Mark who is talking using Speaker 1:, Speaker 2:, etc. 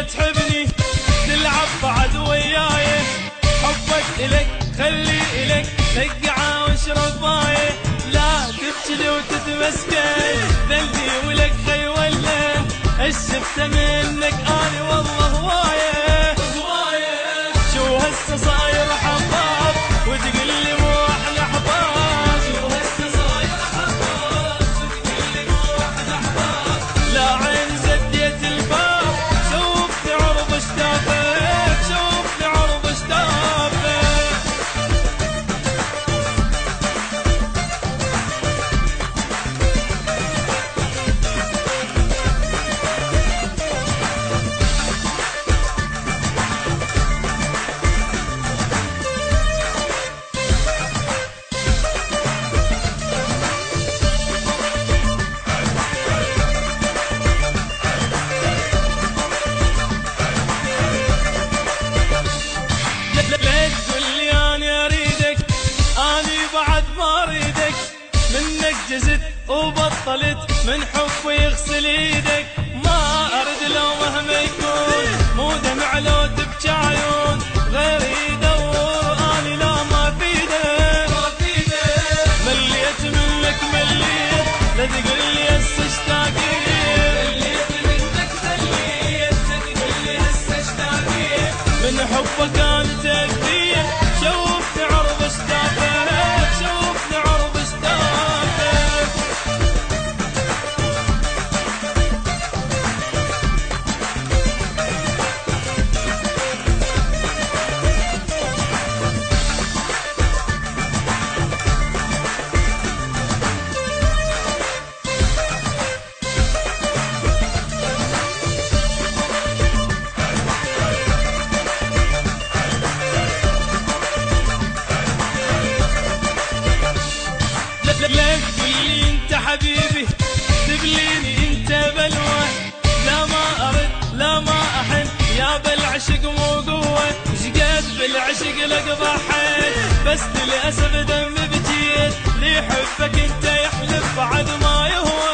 Speaker 1: تحبني تلعب بعد وياي، حبك إلك خلي إلك نقعة واشرب ماي، لا تبجلي وتتمسكن ذلي ولك خي ولا الشفت منك أنا والله هواية شو هسه صاير حباب وتقول لي مو احلى احباب، شو هسه صاير حباب وتقول لي مو احلى احباب، لا عين زديت الباب شوفني عرض اشتافك شوفني عرض اشتافك. جزت وبطلت من حب يغسل ايدك، ما ارد لو مهما يكون مو دمع لو تبكي عيون غيري يدور اني لا ما فيدك مليت منك مليت لا تقول لي هسه اشتاقيت، مليت منك مليت لا تقول لي هسه اشتاقيت، من حبك انا تأذيت شوفني عرض اشتاقك شوفني عرض اشتاقك. لك تقولي انت حبيبي تبليني انت بلوى، لا ما ارد لا ما احن يا بالعشق مو قوه، شقد بالعشق لك ضحيت بس للاسف دمي بجيت، لي حبك انت يحلف بعد ما يهوى.